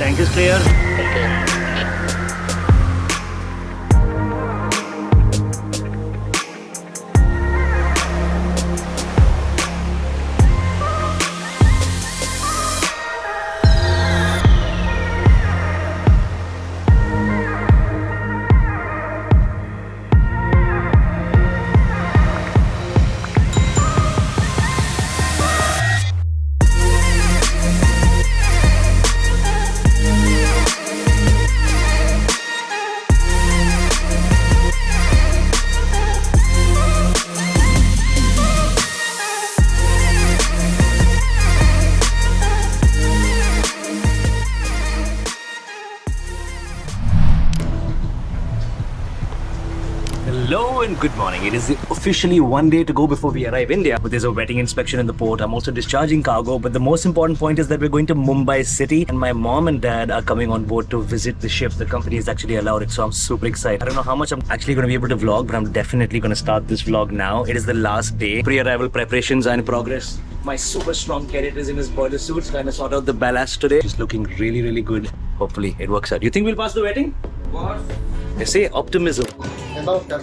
Tank is clear. Okay. Hello and good morning. It is officially one day to go before we arrive India. But there's a vetting inspection in the port. I'm also discharging cargo. But the most important point is that we're going to Mumbai city. And my mom and dad are coming on board to visit the ship. The company has actually allowed it. So I'm super excited. I don't know how much I'm actually going to be able to vlog. But I'm definitely going to start this vlog now. It is the last day. Pre-arrival preparations are in progress. My super strong cadet is in his boiler suit. Trying to sort out the ballast today. It's looking really, really good. Hopefully it works out. You think we'll pass the vetting? What? They say optimism. About that.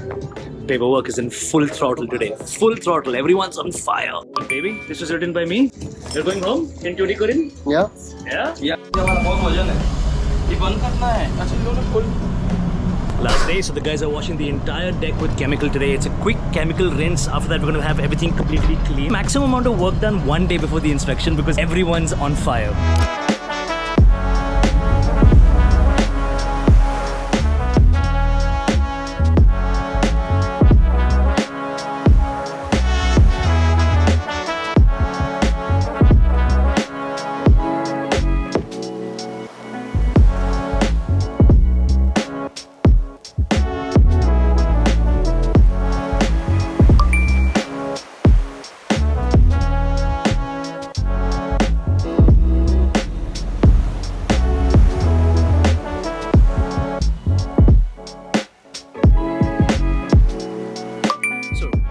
Paperwork is in full throttle today. Full throttle. Everyone's on fire. Baby, this was written by me. You're going home in Tuticorin? Yeah. Yeah? ये हमारा बहुत वजन है ये बंद करना है अच्छा इन्होंने खोल Last day, so the guys are washing the entire deck with chemical today. It's a quick chemical rinse. After that, we're going to have everything completely clean. Maximum amount of work done one day before the inspection because everyone's on fire.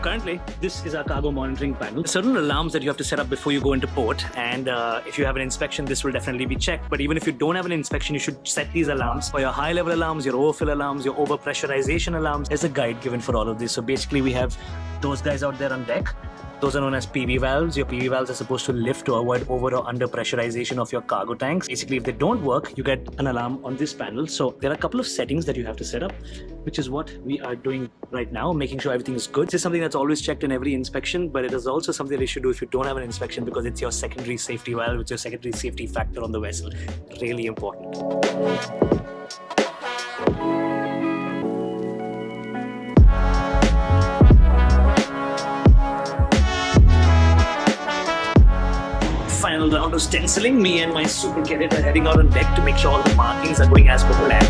Currently, this is our cargo monitoring panel. Certain alarms that you have to set up before you go into port, and if you have an inspection, this will definitely be checked. But even if you don't have an inspection, you should set these alarms for your high-level alarms, your overfill alarms, your overpressurization alarms. There's a guide given for all of this. So basically, we have those guys out there on deck. Those are known as PV valves. Your PV valves are supposed to lift to avoid over or under pressurization of your cargo tanks. Basically, if they don't work, you get an alarm on this panel. So there are a couple of settings that you have to set up, which is what we are doing right now, making sure everything is good. This is something that's always checked in every inspection, but it is also something that you should do if you don't have an inspection because it's your secondary safety valve, it's your secondary safety factor on the vessel. Really important. Final round of stenciling. Me and my super cadet are heading out on deck to make sure all the markings are going as per plan.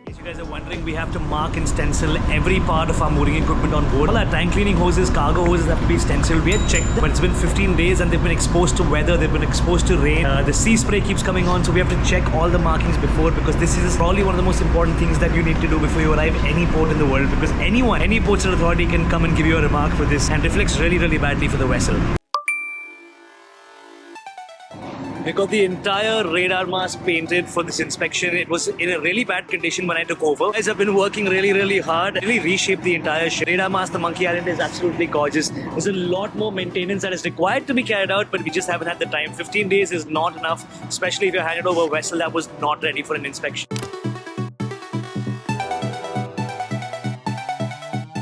You guys are wondering, we have to mark and stencil every part of our mooring equipment on board. All our tank cleaning hoses, cargo hoses have to be stenciled. We had checked them, but it's been 15 days and they've been exposed to weather, they've been exposed to rain. The sea spray keeps coming on, so we have to check all the markings before because this is probably one of the most important things that you need to do before you arrive any port in the world because anyone, any ports authority can come and give you a remark for this and reflects really, really badly for the vessel. We got the entire radar mast painted for this inspection. It was in a really bad condition when I took over. Guys have been working really, really hard. Really reshaped the entire ship. Radar mast, the Monkey Island is absolutely gorgeous. There's a lot more maintenance that is required to be carried out, but we just haven't had the time. 15 days is not enough, especially if you're handed over a vessel that was not ready for an inspection.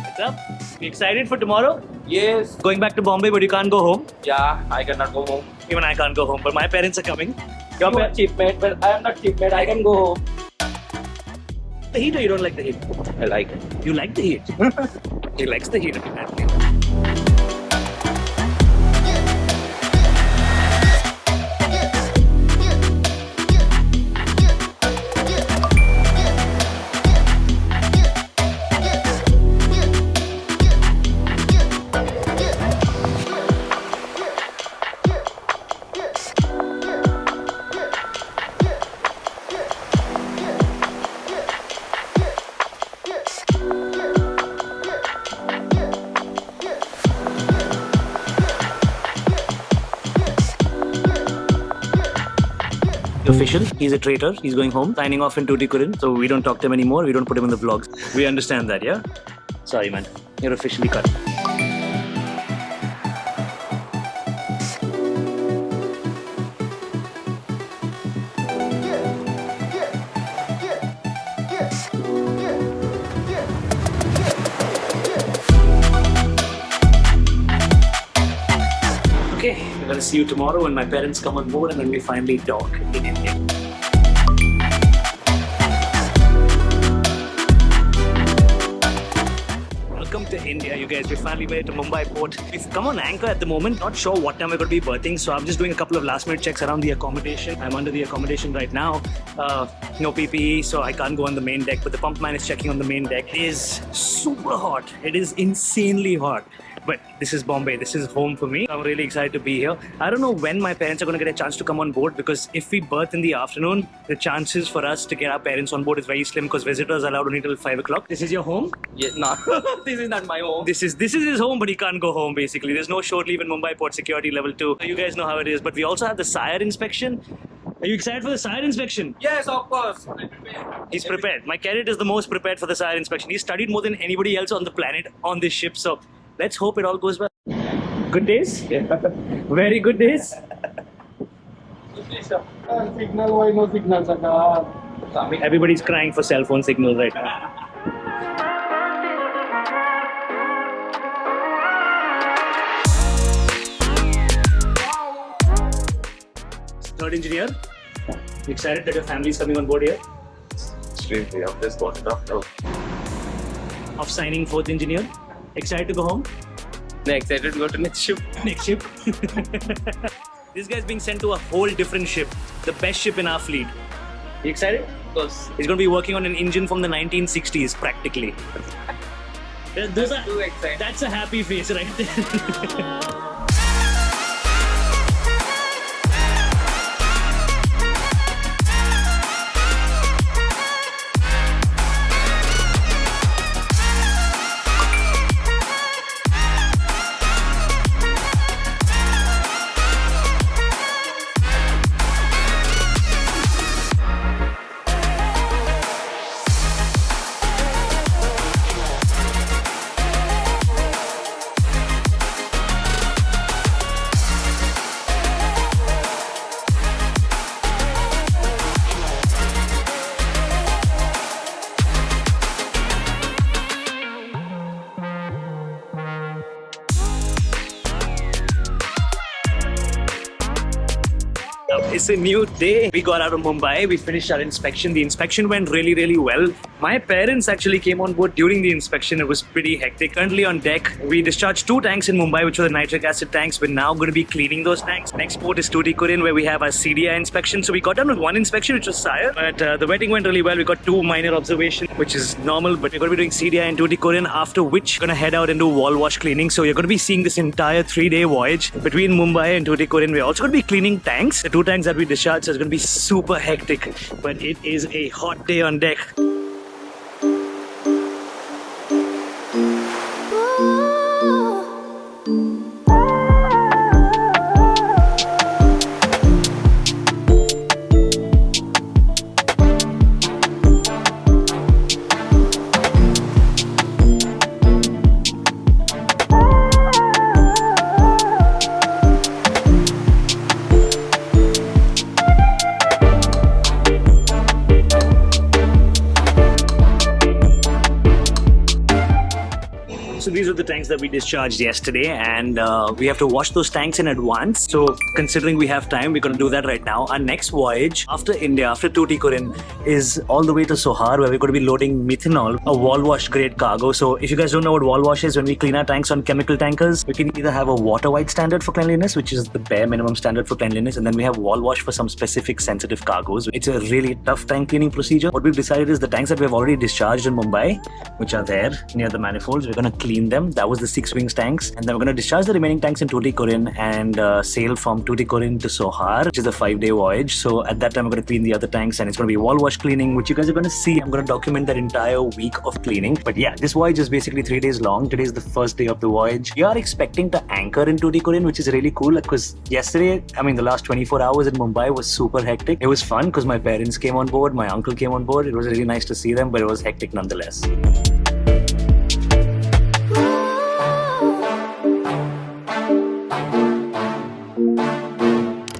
What's up? You excited for tomorrow? Yes. Going back to Bombay, but you can't go home. Yeah, I cannot go home. Even I can't go home, but my parents are coming. You are cheap mate, but I am not cheap mate. I can go home. The heat or you don't like the heat? I like it. You like the heat? He likes the heat apparently. Official. He's a traitor. He's going home. Signing off in Tuticorin. So we don't talk to him anymore. We don't put him in the vlogs. We understand that, yeah? Sorry, man. You're officially cut. Okay, we're gonna see you tomorrow when my parents come on board and when we finally dock in India. Welcome to India, you guys. We finally made it to Mumbai port. We've come on anchor at the moment. Not sure what time we're going to be berthing, so I'm just doing a couple of last-minute checks around the accommodation. I'm under the accommodation right now. No PPE, so I can't go on the main deck. But the pump man is checking on the main deck. It is super hot. It is insanely hot. But this is Bombay. This is home for me. I'm really excited to be here. I don't know when my parents are going to get a chance to come on board, because if we berth in the afternoon, the chances for us to get our parents on board is very slim, because visitors are allowed only till 5 o'clock. This is your home? Yeah, no. This is not my home. This is his home, but he can't go home basically. There's no short leave in Mumbai port, security level 2. You guys know how it is. But we also have the SIRE inspection. Are you excited for the SIRE inspection? Yes, of course. I'm prepared. He's prepared. My cadet is the most prepared for the SIRE inspection. He studied more than anybody else on the planet on this ship. So let's hope it all goes well. Good days? Yeah. Very good days? Signal, why no signal, sir? Everybody's crying for cell phone signal right now. Third engineer, you excited that your family is coming on board here? Extremely. I've just got it up now. Of signing fourth engineer, excited to go home? I'm excited to go to next ship. Next ship. This guy's being sent to a whole different ship, the best ship in our fleet. You excited? Of course. He's going to be working on an engine from the 1960s, practically. Too excited. That's a happy face right there. It's a new day. We got out of Mumbai. We finished our inspection. The inspection went really, really well. My parents actually came on board during the inspection. It was pretty hectic. Currently on deck, we discharged 2 tanks in Mumbai, which were the nitric acid tanks. We're now going to be cleaning those tanks. Next port is Tuticorin, where we have our CDI inspection. So we got done with 1 inspection, which was SIRE. But the wetting went really well. We got 2 minor observations, which is normal. But we're going to be doing CDI in Tuticorin, after which we're going to head out and do WALLWASH cleaning. So you're going to be seeing this entire 3-day voyage between Mumbai and Tuticorin. We're also going to be cleaning tanks. The 2 tanks that we discharged, so it's going to be super hectic. But it is a hot day on deck. So these are the tanks that we discharged yesterday, and we have to wash those tanks in advance. So considering we have time, we're going to do that right now. Our next voyage after India, after Tuticorin, is all the way to Sohar, where we're going to be loading methanol, a WALLWASH grade cargo. So if you guys don't know what WALLWASH is, when we clean our tanks on chemical tankers, we can either have a water white standard for cleanliness, which is the bare minimum standard for cleanliness, and then we have WALLWASH for some specific sensitive cargoes. It's a really tough tank cleaning procedure. What we've decided is the tanks that we've already discharged in Mumbai, which are there near the manifolds, we're going to clean clean them. That was the 6 wings tanks. And then we're going to discharge the remaining tanks in Tuticorin and sail from Tuticorin to Sohar, which is a 5-day voyage. So at that time, we're going to clean the other tanks, and it's going to be wall wash cleaning, which you guys are going to see. I'm going to document that entire week of cleaning. But yeah, this voyage is basically 3 days long. Today is the first day of the voyage. We are expecting to anchor in Tuticorin, which is really cool because yesterday, the last 24 hours in Mumbai was super hectic. It was fun because my parents came on board, my uncle came on board. It was really nice to see them, but it was hectic nonetheless.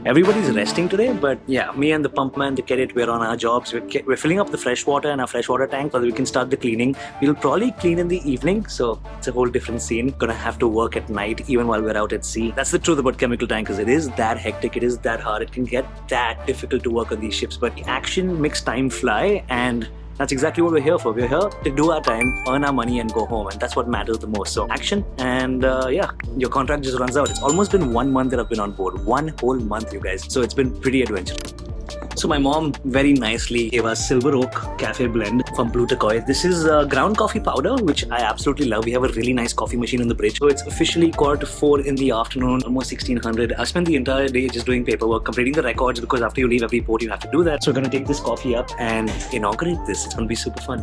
Everybody's resting today, but yeah, me and the pump man, the cadet, we're on our jobs. We're filling up the fresh water in our freshwater tank so that we can start the cleaning. We'll probably clean in the evening, so it's a whole different scene. Gonna have to work at night even while we're out at sea. That's the truth about chemical tankers. It is that hectic, it is that hard, it can get that difficult to work on these ships, but the action makes time fly, and that's exactly what we're here for. We're here to do our time, earn our money, and go home. And that's what matters the most. So action, and yeah, your contract just runs out. It's almost been 1 month that I've been on board. 1 whole month, you guys. So it's been pretty adventurous. So my mom very nicely gave us Silver Oak Cafe Blend from Tuticorin. This is ground coffee powder, which I absolutely love. We have a really nice coffee machine in the bridge. So it's officially 4:15 in the afternoon, almost 1600. I spent the entire day just doing paperwork, completing the records, because after you leave every port, you have to do that. So we're going to take this coffee up and inaugurate this. It's going to be super fun.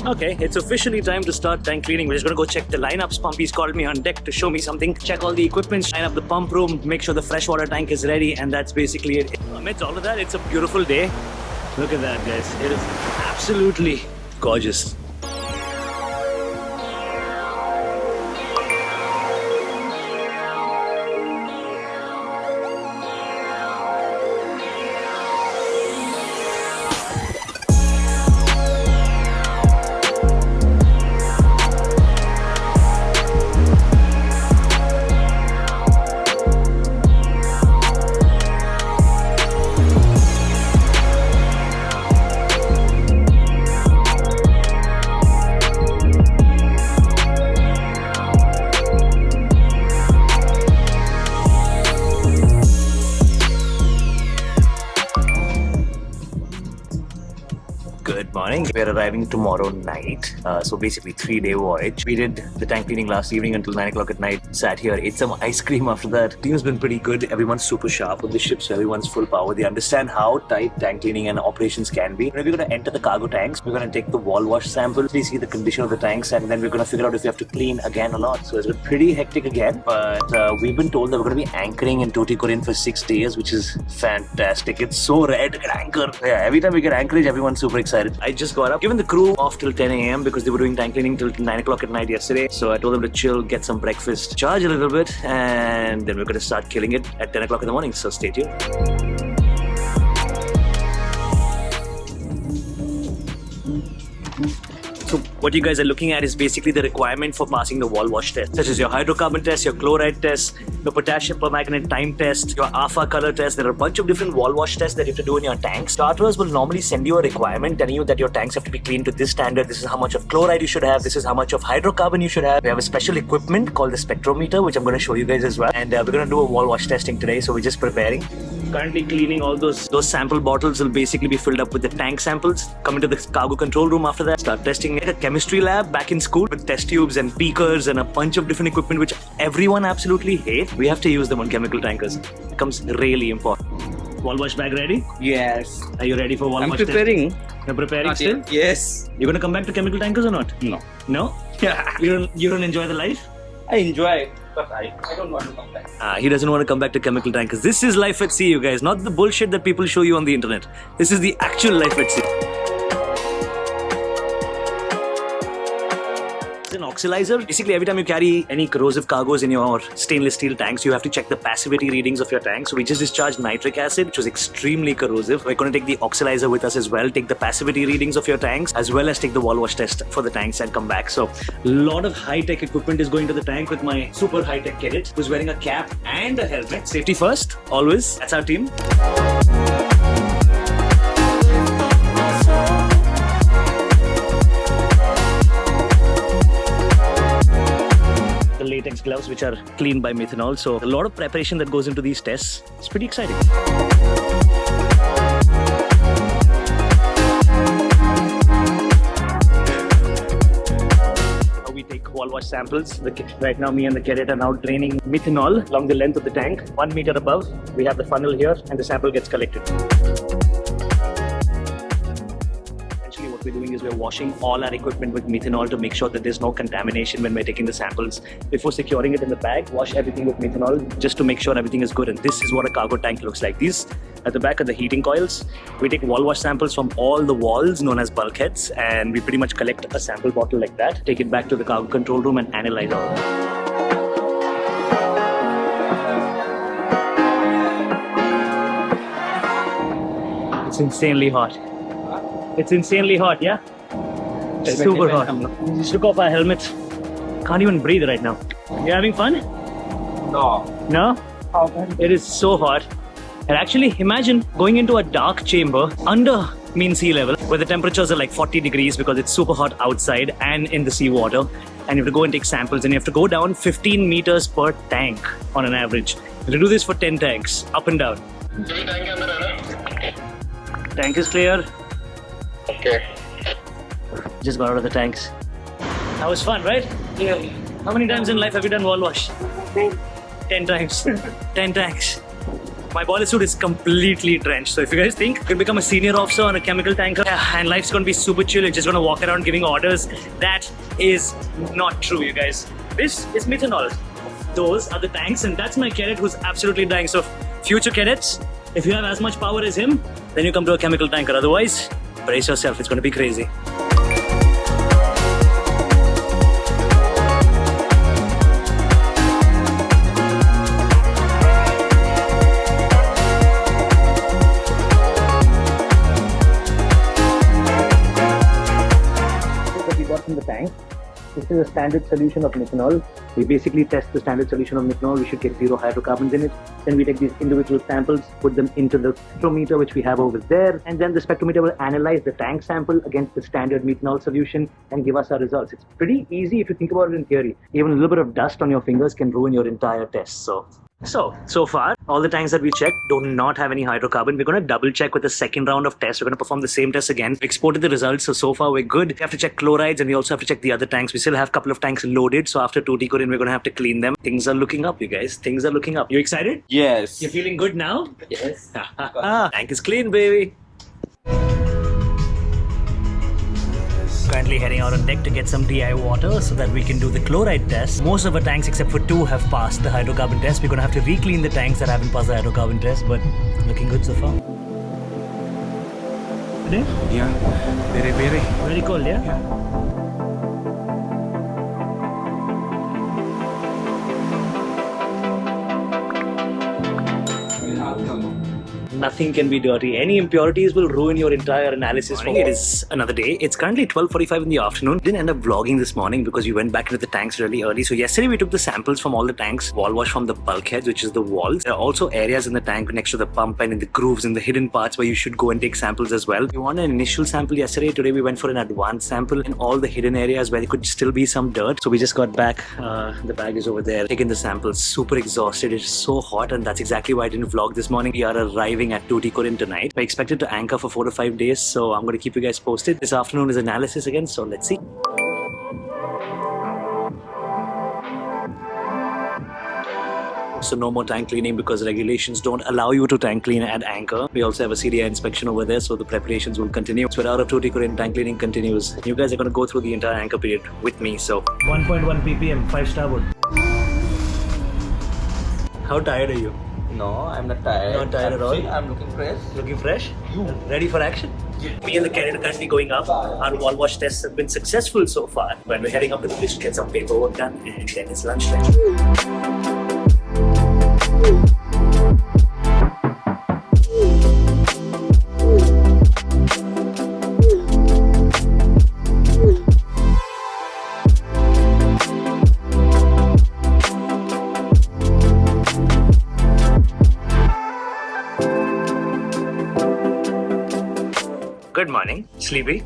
Okay, it's officially time to start tank cleaning. We're just gonna go check the lineups. Pumpy's called me on deck to show me something. Check all the equipment, line up the pump room, make sure the freshwater tank is ready, and that's basically it. Amidst all of that, it's a beautiful day. Look at that, guys. It is absolutely gorgeous. Good morning. We're arriving tomorrow night. So basically 3-day voyage. We did the tank cleaning last evening until 9 o'clock at night. Sat here, ate some ice cream after that. Team's been pretty good. Everyone's super sharp on the ship, so everyone's full power. They understand how tight tank cleaning and operations can be. We're going to enter the cargo tanks. We're going to take the wall wash sample, see the condition of the tanks, and then we're going to figure out if we have to clean again or not. So it's been pretty hectic again, but we've been told that we're going to be anchoring in Tuticorin for 6 days, which is fantastic. It's so rare to get anchored. Yeah, every time we get anchorage, everyone's super excited. I just got up, given the crew off till 10 a.m. because they were doing tank cleaning till 9 o'clock at night yesterday. So I told them to chill, get some breakfast, charge a little bit, and then we're going to start killing it at 10 o'clock in the morning. So stay tuned. So what you guys are looking at is basically the requirement for passing the wall wash test, such as your hydrocarbon test, your chloride test, your potassium permanganate time test, your alpha color test. There are a bunch of different wall wash tests that you have to do in your tanks. Starters will normally send you a requirement telling you that your tanks have to be cleaned to this standard. This is how much of chloride you should have. This is how much of hydrocarbon you should have. We have a special equipment called the spectrometer, which I'm going to show you guys as well. And we're going to do a wall wash testing today. So we're just preparing. Currently cleaning all those sample bottles will basically be filled up with the tank samples. Come into the cargo control room after that. Start testing at a chemistry lab back in school with test tubes and beakers and a bunch of different equipment which everyone absolutely hates. We have to use them on chemical tankers. It becomes really important. Wall wash bag ready? Yes. Are you ready for wall wash? I'm preparing. You're preparing Not still? yet. Yes. You're gonna come back to chemical tankers or not? No. No? Yeah. You don't enjoy the life? I enjoy it, but I don't want to come back. He doesn't want to come back to chemical tankers. This is life at sea, you guys. Not the bullshit that people show you on the internet. This is the actual life at sea. It's an oxylizer. Basically, every time you carry any corrosive cargoes in your stainless steel tanks, you have to check the passivity readings of your tank. So we just discharged nitric acid, which was extremely corrosive. We're going to take the oxylizer with us as well, take the passivity readings of your tanks, as well as take the wall wash test for the tanks and come back. So a lot of high-tech equipment is going to the tank with my super high-tech cadet, who's wearing a cap and a helmet. Safety first, always. That's our team. Latex gloves which are cleaned by methanol. So a lot of preparation that goes into these tests. It's pretty exciting. WALLWASH samples. Right now, me and the cadet are now draining methanol along the length of the tank. 1 meter above, we have the funnel here, and the sample gets collected. Essentially, what we're doing is we're washing all our equipment with methanol to make sure that there's no contamination when we're taking the samples. Before securing it in the bag, wash everything with methanol just to make sure everything is good. And this is what a cargo tank looks like. These at the back are the heating coils. We take WALLWASH samples from all the walls known as bulkheads, and we pretty much collect a sample bottle like that, take it back to the cargo control room and analyze all of it. It's insanely hot. It's insanely hot, yeah? Super hot. We just took off our helmets. Can't even breathe right now. You having fun? No. No? How can It is so hot. And actually, imagine going into a dark chamber under mean sea level where the temperatures are like 40 degrees because it's super hot outside and in the seawater. And you have to go and take samples, and you have to go down 15 meters per tank on an average. You have to do this for 10 tanks, up and down. Tank is clear. Okay. Just got out of the tanks. That was fun, right? Yeah. How many times in life have you done WALLWASH? 10 times. 10 tanks. My bodysuit is completely drenched. So if you guys think you can become a senior officer on a chemical tanker and life's gonna be super chill, you're just gonna walk around giving orders, that is not true, you guys. This is methanol. Those are the tanks, and that's my cadet who's absolutely dying. So future cadets, if you have as much power as him, then you come to a chemical tanker. Otherwise, brace yourself, it's gonna be crazy. From the tank. This is a standard solution of methanol. We basically test the standard solution of methanol. We should get 0 hydrocarbons in it. Then we take these individual samples, put them into the spectrometer, which we have over there, and then the spectrometer will analyze the tank sample against the standard methanol solution and give us our results. It's pretty easy if you think about it in theory. Even a little bit of dust on your fingers can ruin your entire test. So far, all the tanks that we checked do not have any hydrocarbon. We're going to double check with the second round of tests. We're going to perform the same test again. We exported the results, so far we're good. We have to check chlorides, and we also have to check the other tanks. We still have a couple of tanks loaded, so after Tuticorin, we're going to have to clean them. Things are looking up, you guys. Things are looking up. You excited? Yes. You're feeling good now? Yes. Tank is clean, baby. Currently heading out on deck to get some DI water so that we can do the chloride test. Most of our tanks except for 2 have passed the hydrocarbon test. We're going to have to re-clean the tanks that haven't passed the hydrocarbon test, but looking good so far. Today? Yeah. Very. Very cold, yeah? Nothing can be dirty. Any impurities will ruin your entire analysis. It is another day. It's currently 12:45 in the afternoon. Didn't end up vlogging this morning because we went back into the tanks really early. So yesterday we took the samples from all the tanks, WALLWASH from the bulkheads, which is the walls. There are also areas in the tank next to the pump and in the grooves, in the hidden parts where you should go and take samples as well. We wanted an initial sample yesterday. Today we went for an advanced sample in all the hidden areas where there could still be some dirt. So we just got back. The bag is over there. Taking the samples. Super exhausted. It's so hot, and that's exactly why I didn't vlog this morning. We are arriving at Tuticorin tonight. I expected to anchor for 4 to 5 days, so I'm going to keep you guys posted. This afternoon is analysis again, so let's see. So no more tank cleaning because regulations don't allow you to tank clean at anchor. We also have a CDI inspection over there, so the preparations will continue. So we're out of Tuticorin, tank cleaning continues. You guys are going to go through the entire anchor period with me, so 1.1 ppm, 5 starboard. How tired are you? No, I'm not tired. Not tired at all? I'm looking fresh. Looking fresh? Ready for action? Yeah. Me and the cadet are currently going up. Our WALLWASH tests have been successful so far. But we're heading up to the beach to get some paperwork done, and then it's lunchtime. Good morning. Sleepy?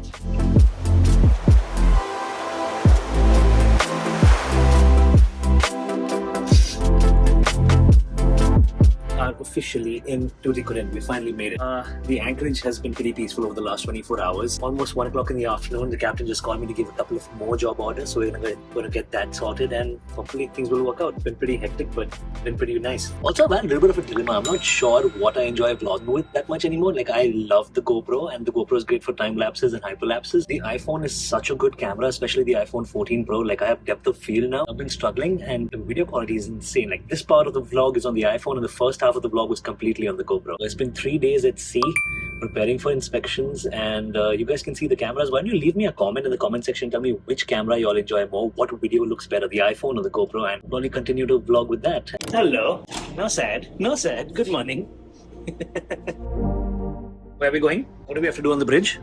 are officially in Tuticorin. We finally made it. The anchorage has been pretty peaceful over the last 24 hours. Almost 1 o'clock in the afternoon, the captain just called me to give a couple of more job orders. So we're gonna get that sorted, and hopefully things will work out. It's been pretty hectic, but been pretty nice. Also, I've had a little bit of a dilemma. I'm not sure what I enjoy vlogging with that much anymore. Like, I love the GoPro, and the GoPro is great for time lapses and hyperlapses. The iPhone is such a good camera, especially the iPhone 14 Pro. Like, I have depth of field now. I've been struggling, and the video quality is insane. Like, this part of the vlog is on the iPhone, and the first half of the vlog was completely on the GoPro. It's been 3 days at sea, preparing for inspections, and you guys can see the cameras. Why don't you leave me a comment in the comment section? Tell me which camera you all enjoy more, what video looks better, the iPhone or the GoPro, and I'll only continue to vlog with that. Hello. No sad. No sad. Good morning. Where are we going? What do we have to do on the bridge?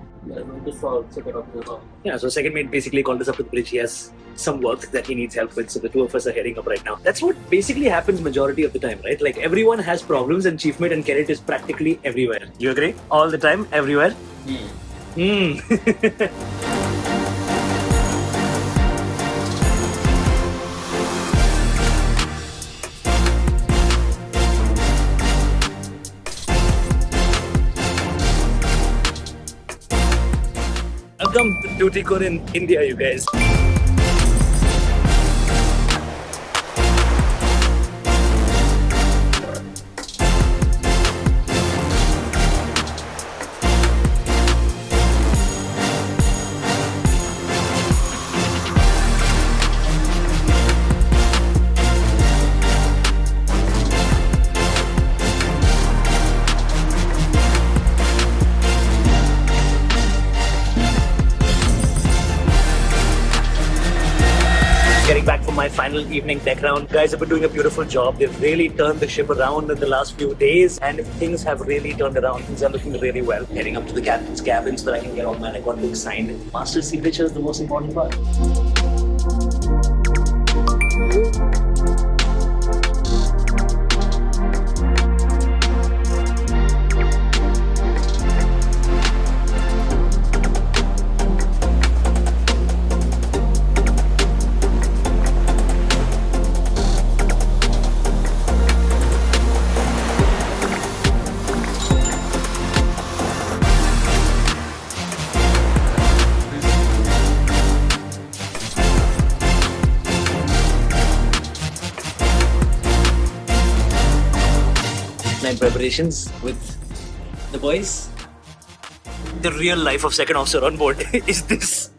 Yeah, so second mate basically called us up to the bridge. He has some work that he needs help with, so the two of us are heading up right now. That's what basically happens majority of the time, right? Like, everyone has problems, and chief mate and carrot is practically everywhere. You agree? All the time, everywhere? Welcome to Tuticorin, India, you guys. Getting back from my final evening deck round. Guys have been doing a beautiful job. They've really turned the ship around in the last few days, and things have really turned around. Things are looking really well. Heading up to the captain's cabin so that I can get all my record books signed. Master's signature is the most important part. Night preparations with the boys. The real life of second officer on board is this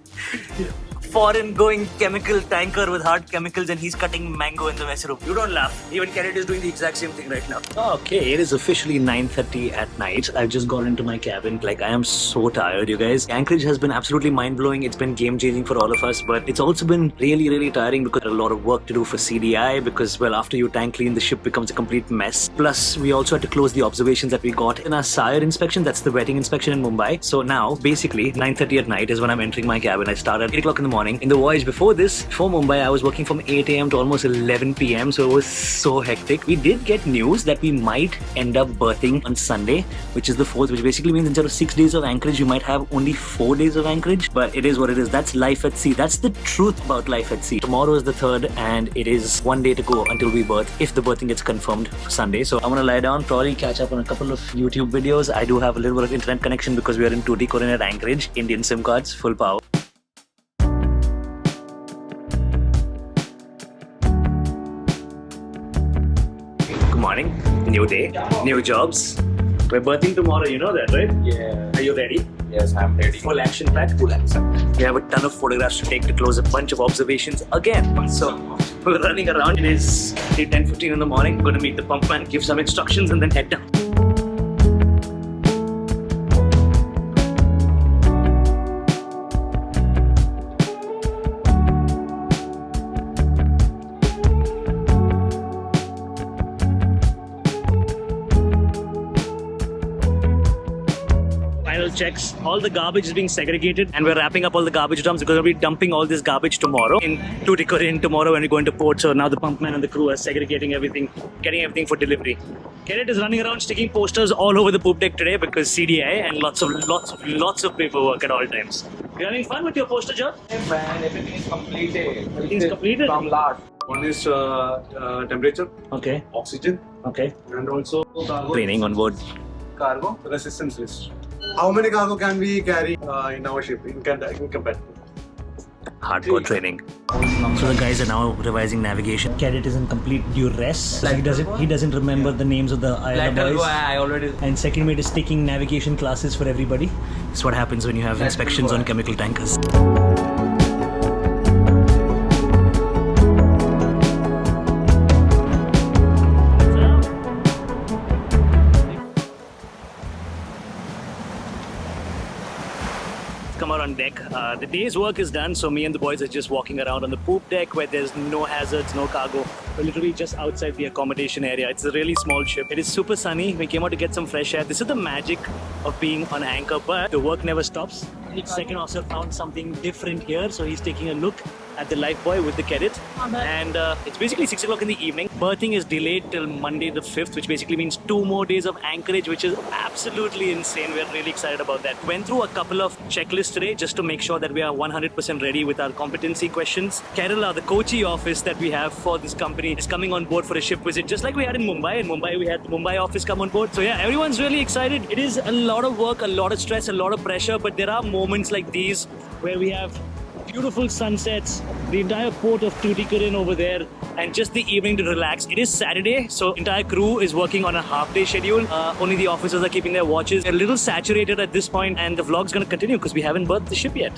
foreign going chemical tanker with hard chemicals, and he's cutting mango in the mess room. You don't laugh. Even Carrot is doing the exact same thing right now. Okay, it is officially 9:30 at night. I've just got into my cabin. Like, I am so tired, you guys. Anchorage has been absolutely mind-blowing. It's been game-changing for all of us, but it's also been really, really tiring because there's a lot of work to do for CDI because, well, after you tank clean, the ship becomes a complete mess. Plus, we also had to close the observations that we got in our SIRE inspection. That's the wetting inspection in Mumbai. So now, basically, 9:30 at night is when I'm entering my cabin. I start at 8 o'clock in the morning. In the voyage before this, before Mumbai, I was working from 8 a.m. to almost 11 p.m. So it was so hectic. We did get news that we might end up berthing on Sunday, which is the 4th, which basically means instead of 6 days of anchorage, you might have only 4 days of anchorage. But it is what it is. That's life at sea. That's the truth about life at sea. Tomorrow is the 3rd, and it is 1 day to go until we berth, if the berthing gets confirmed for Sunday. So I'm gonna lie down, probably catch up on a couple of YouTube videos. I do have a little bit of internet connection because we are in Tuticorin at Anchorage. Indian SIM cards, full power. Good morning, new day, new jobs. We're berthing tomorrow, you know that, right? Yeah. Are you ready? Yes, I'm ready. Full action pack? Full action. We have a ton of photographs to take to close a bunch of observations again. So we're running around. It is 10:15 in the morning. We're gonna meet the pump man, give some instructions, and then head down. Checks. All the garbage is being segregated, and we're wrapping up all the garbage dumps because we'll be dumping all this garbage tomorrow in Tuticorin tomorrow when we go into port. So now the pumpman and the crew are segregating everything, getting everything for delivery. Carrot is running around sticking posters all over the poop deck today because CDI and lots of paperwork at all times. You having fun with your poster job? Hey man, everything is completed. Everything's completed? From last. One is temperature, Okay. oxygen, Okay. and also cargo, Training on board. cargo resistance list. How many cargo can we carry in our ship in comparison? Hardcore training. So the guys are now revising navigation. Cadet is in complete duress. He doesn't remember the names of the island boys. I already. And second mate is taking navigation classes for everybody. It's what happens when you have inspections on chemical tankers. Come out on deck. The day's work is done, so me and the boys are just walking around on the poop deck where there's no hazards, no cargo. We're literally just outside the accommodation area. It's a really small ship. It is super sunny. We came out to get some fresh air. This is the magic of being on anchor, but the work never stops. Each second officer found something different here, so he's taking a look at the life buoy with the cadet. And it's basically 6 o'clock in the evening. Berthing is delayed till Monday the 5th, which basically means 2 more days of anchorage, which is absolutely insane. We're really excited about that. Went through a couple of checklists today just to make sure that we are 100% ready with our competency questions. Kerala, the Kochi office that we have for this company, is coming on board for a ship visit, just like we had in Mumbai. In Mumbai, we had the Mumbai office come on board. So yeah, everyone's really excited. It is a lot of work, a lot of stress, a lot of pressure, but there are moments like these where we have beautiful sunsets, the entire port of Tuticorin over there, and just the evening to relax. It is Saturday, so entire crew is working on a half-day schedule. Only the officers are keeping their watches. They're a little saturated at this point, and the vlog's gonna continue because we haven't berthed the ship yet.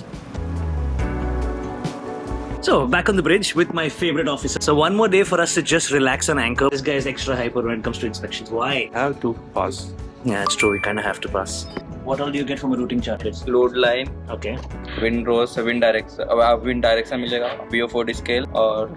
So, back on the bridge with my favorite officer. So, one more day for us to just relax on anchor. This guy is extra hyper when it comes to inspections. Why? I have to pass. Yeah, it's true. We kind of have to pass. What all do you get from a routing chart? Load line, Okay. wind rose, wind direction मिलेगा, BO40 scale और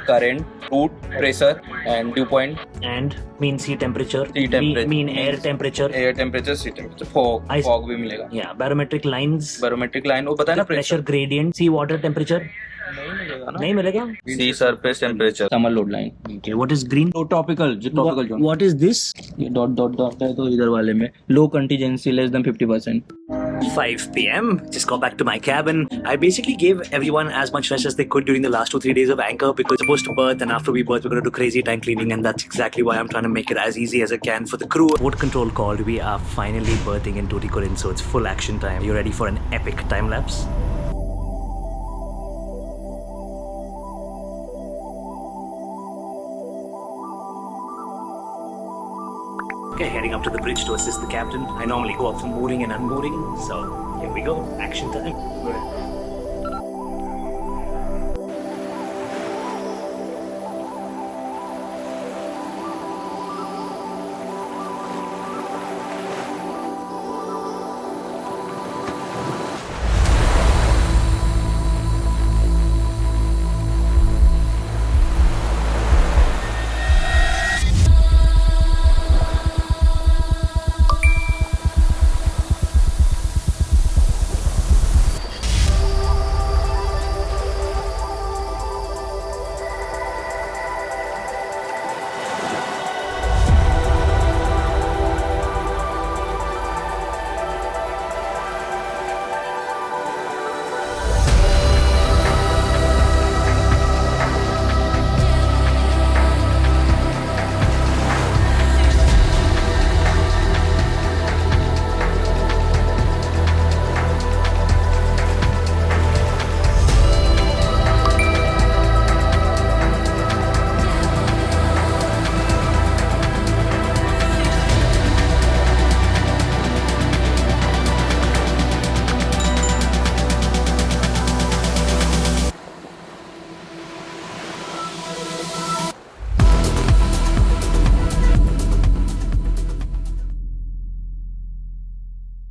current, root, pressure and dew point. And mean sea temperature. Sea temperature. Mean air temperature. Air temperature, sea temperature, fog भी मिलेगा. Yeah, barometric lines. Barometric line वो पता है ना Pressure gradient. Sea water temperature. नहीं मिलेगा? Sea surface temperature. Summer load line. Okay, what is green? तो topical zone. What is this? ये dot है तो इधर वाले में low contingency less than 50%. 5 p.m. Just got back to my cabin. I basically gave everyone as much rest as they could during the last 2-3 days of anchor because we're supposed to berth, and after we berth, we're going to do crazy tank cleaning, and that's exactly why I'm trying to make it as easy as I can for the crew. Port control called. We are finally berthing in Tuticorin, so it's full action time. You ready for an epic time lapse? Okay, heading up to the bridge to assist the captain. I normally go up for mooring and unmooring, so here we go. Action time.